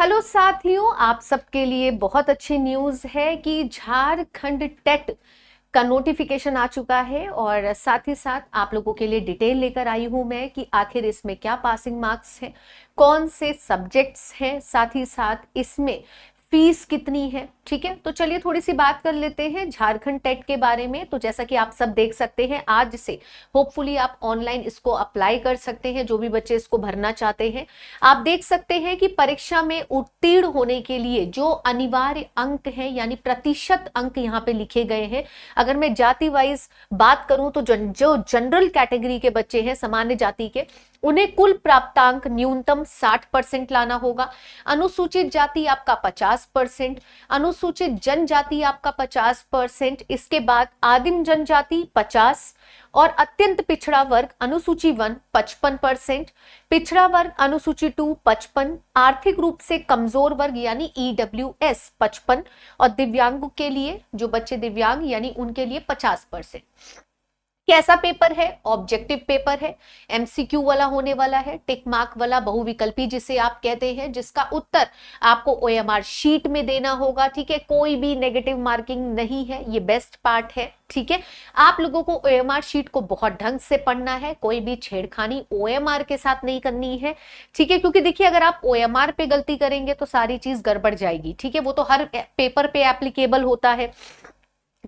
Hello साथियों, आप सबके लिए बहुत अच्छी न्यूज़ है कि झारखंड टेट का नोटिफिकेशन आ चुका है। और साथ ही साथ आप लोगों के लिए डिटेल लेकर आई हूं मैं कि आखिर इसमें क्या पासिंग मार्क्स हैं, कौन से सब्जेक्ट्स हैं, साथ ही साथ इसमें फीस कितनी है। ठीक है, तो चलिए थोड़ी सी बात कर लेते हैं झारखंड टेट के बारे में। तो जैसा कि आप सब देख सकते हैं, आज से होपफुली आप ऑनलाइन इसको अप्लाई कर सकते हैं, जो भी बच्चे इसको भरना चाहते हैं। आप देख सकते हैं कि परीक्षा में उत्तीर्ण होने के लिए जो अनिवार्य अंक हैं, यानी प्रतिशत अंक यहाँ पे लिखे गए हैं। अगर मैं जाति वाइज बात करूं तो जो जनरल कैटेगरी के बच्चे हैं, सामान्य जाति के, उन्हें कुल प्राप्तांक न्यूनतम 60% लाना होगा। अनुसूचित जाति आपका 50%, अनुसूचित जनजाति आपका 50%, इसके बाद आदिम जनजाति 50, और अत्यंत पिछड़ा वर्ग अनुसूची 1 55%, पिछड़ा वर्ग अनुसूची 2 55, आर्थिक रूप से कमजोर वर्ग यानी ईडब्ल्यूएस 55, और दिव्यांगों के लिए, जो बच्चे दिव्यांग यानी उनके लिए 50%। कैसा पेपर है? ऑब्जेक्टिव पेपर है, एमसीक्यू वाला होने वाला है, टिक मार्क वाला, बहुविकल्पी जिसे आप कहते हैं, जिसका उत्तर आपको ओएमआर शीट में देना होगा। ठीक है, कोई भी नेगेटिव मार्किंग नहीं है, ये बेस्ट पार्ट है। ठीक है, आप लोगों को ओएमआर शीट को बहुत ढंग से पढ़ना है, कोई भी छेड़खानी ओएमआर के साथ नहीं करनी है। ठीक है, क्योंकि देखिए अगर आप ओएमआर पे गलती करेंगे तो सारी चीज गड़बड़ जाएगी। ठीक है, वो तो हर पेपर पे एप्लीकेबल होता है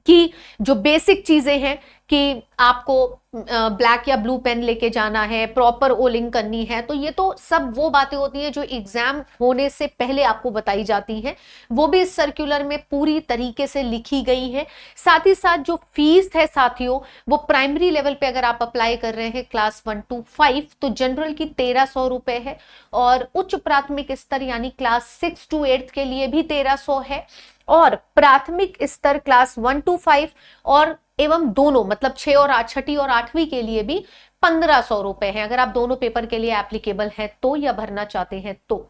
कि जो बेसिक चीजें हैं कि आपको ब्लैक या ब्लू पेन लेके जाना है, प्रॉपर ओलिंग करनी है, तो ये तो सब वो बातें होती हैं जो एग्जाम होने से पहले आपको बताई जाती हैं। वो भी इस सर्कुलर में पूरी तरीके से लिखी गई है। साथ ही साथ जो फीस है साथियों, वो प्राइमरी लेवल पे अगर आप अप्लाई कर रहे हैं क्लास 1 to 5 तो जनरल की 1300 रुपए है, और उच्च प्राथमिक स्तर यानी क्लास 6 to 8 के लिए भी 1300 है, और प्राथमिक स्तर क्लास 1 to 5 और एवं दोनों मतलब 6 और 8 छठी और 8वीं के लिए भी 1500 रुपए है, अगर आप दोनों पेपर के लिए एप्लीकेबल हैं तो, या भरना चाहते हैं तो।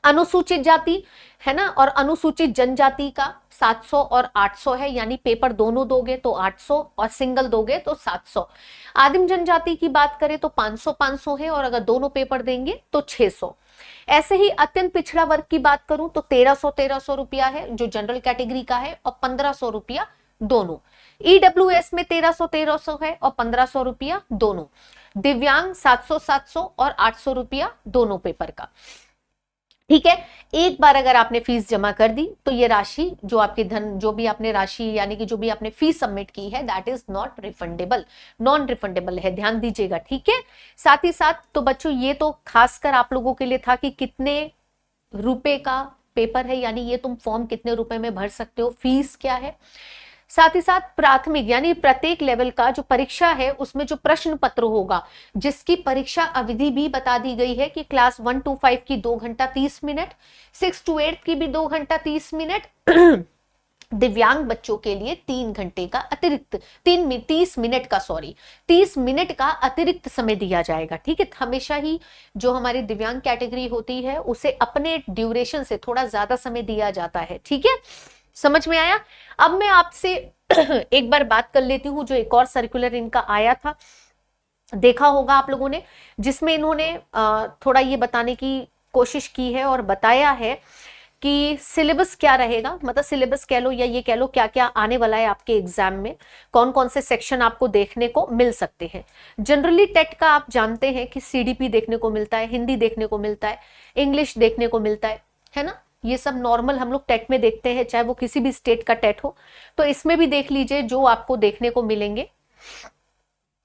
अनुसूचित जाति है ना, और अनुसूचित जनजाति का 700 और 800 है, यानी पेपर दोनों दोगे तो 800 और सिंगल दोगे तो 700। आदिम जनजाति की बात करें तो 500 है, और अगर दोनों पेपर देंगे तो 600। ऐसे ही अत्यंत पिछड़ा वर्ग की बात करूं तो 1300 रुपया है जो जनरल कैटेगरी का है, और 1500 रुपया दोनों। ईडब्ल्यूएस में 1300 है और 1500 रुपया दोनों। दिव्यांग 700 और 800 रुपया दोनों पेपर का। ठीक है, एक बार अगर आपने फीस जमा कर दी तो ये राशि जो आपकी जो भी आपने राशि यानी कि जो भी आपने फीस सबमिट की है, that is not refundable, non refundable है, ध्यान दीजिएगा। ठीक है, साथ ही साथ तो बच्चों ये तो खासकर आप लोगों के लिए था कि कितने रुपए का पेपर है, यानी ये तुम फॉर्म कितने रुपए में भर सकते हो, फीस क्या है। साथ ही साथ प्राथमिक यानी प्रत्येक लेवल का जो परीक्षा है उसमें जो प्रश्न पत्र होगा, जिसकी परीक्षा अवधि भी बता दी गई है कि क्लास 1 to 5 की 2 घंटा 30 मिनट, 6 to 8 की भी 2 घंटा 30 मिनट, दिव्यांग बच्चों के लिए 3 घंटे का अतिरिक्त 30 मिनट का 30 मिनट का अतिरिक्त समय दिया जाएगा। ठीक है, हमेशा ही जो हमारी दिव्यांग कैटेगरी होती है उसे अपने ड्यूरेशन से थोड़ा ज्यादा समय दिया जाता है। ठीक है, समझ में आया। अब मैं आपसे एक बार बात कर लेती हूं, जो एक और सर्कुलर इनका आया था, देखा होगा आप लोगों ने, जिसमें इन्होंने थोड़ा ये बताने की कोशिश की है और बताया है कि सिलेबस क्या रहेगा, मतलब सिलेबस कह लो या ये कह लो क्या क्या आने वाला है आपके एग्जाम में, कौन कौन से सेक्शन आपको देखने को मिल सकते हैं। जनरली टेट का आप जानते हैं कि सीडीपी देखने को मिलता है, हिंदी देखने को मिलता है, इंग्लिश देखने को मिलता है ना, ये सब नॉर्मल हम लोग टेट में देखते हैं, चाहे वो किसी भी स्टेट का टेट हो। तो इसमें भी देख लीजिए जो आपको देखने को मिलेंगे।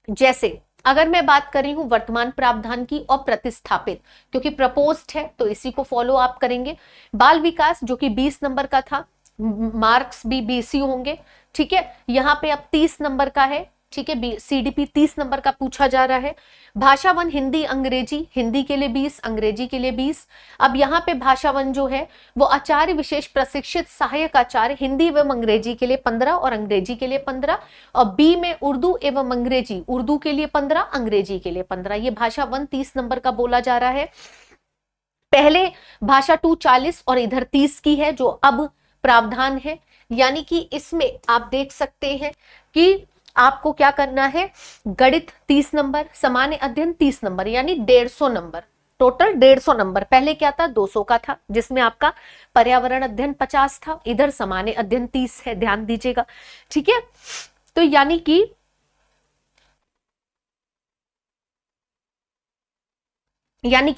जैसे अगर मैं बात कर रही हूं वर्तमान प्रावधान की और प्रतिस्थापित, क्योंकि प्रपोज्ड है तो इसी को फॉलो आप करेंगे। बाल विकास जो कि 20 नंबर का था, मार्क्स भी 20 ही होंगे। ठीक है, यहाँ पे अब 30 नंबर का है। ठीक है, सीडीपी 30 नंबर का पूछा जा रहा है। भाषा 1 हिंदी अंग्रेजी, हिंदी के लिए 20, अंग्रेजी के लिए 20। अब यहाँ पे भाषा 1 जो है वो आचार्य विशेष प्रशिक्षित सहायक आचार्य, हिंदी एवं अंग्रेजी के लिए 15 और अंग्रेजी के लिए 15, और बी में उर्दू एवं अंग्रेजी, उर्दू के लिए 15, अंग्रेजी के लिए 15। ये भाषा 1 30 नंबर का बोला जा रहा है। पहले भाषा 2 40 और इधर 30 की है जो अब प्रावधान है, यानी कि इसमें आप देख सकते हैं कि आपको क्या करना है, गणित 30 नंबर, सामान्य अध्ययन 30 नंबर, यानी 150 नंबर। Total 150 number. पहले क्या था, 200 का था, जिसमें आपका पर्यावरण अध्ययन 50 था, इधर सामान्य अध्ययन 30 है, ध्यान दीजिएगा। ठीक है, तो यानी कि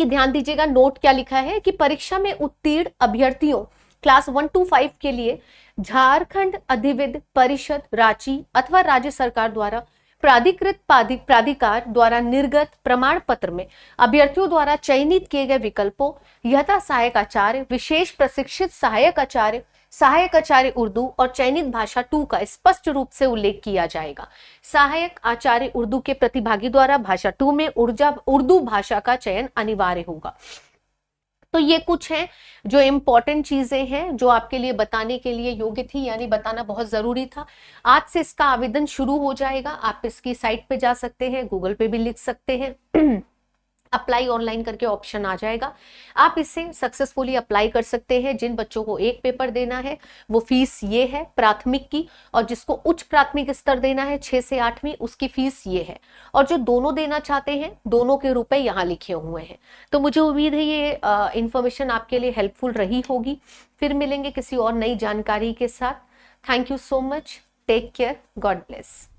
ध्यान दीजिएगा, नोट क्या लिखा है कि परीक्षा में उत्तीर्ण अभ्यर्थियों क्लास 1 to 5 के लिए झारखंड अधिविद्य परिषद रांची अथवा राज्य सरकार द्वारा प्राधिकृत प्राधिकार द्वारा निर्गत प्रमाण पत्र में अभ्यर्थियों द्वारा चयनित किए गए विकल्पों यथा सहायक आचार्य, विशेष प्रशिक्षित सहायक आचार्य, सहायक आचार्य उर्दू और चयनित भाषा 2 का स्पष्ट रूप से उल्लेख किया जाएगा। सहायक आचार्य उर्दू के प्रतिभागी द्वारा भाषा 2 में उर्दू भाषा का चयन अनिवार्य होगा। तो ये कुछ हैं जो इंपॉर्टेंट चीजें हैं जो आपके लिए बताने के लिए योग्य थी, यानी बताना बहुत जरूरी था। आज से इसका आवेदन शुरू हो जाएगा। आप इसकी साइट पे जा सकते हैं, गूगल पे भी लिख सकते हैं अप्लाई ऑनलाइन करके ऑप्शन आ जाएगा, आप इसे सक्सेसफुली अप्लाई कर सकते हैं। जिन बच्चों को एक पेपर देना है वो फीस ये है प्राथमिक की, और जिसको उच्च प्राथमिक स्तर देना है 6 से 8वीं, उसकी फीस ये है। और जो दोनों देना चाहते हैं, दोनों के रुपए यहाँ लिखे हुए हैं। तो मुझे उम्मीद है ये इंफॉर्मेशन आपके लिए हेल्पफुल रही होगी। फिर मिलेंगे किसी और नई जानकारी के साथ। Thank you so much, take care, God bless.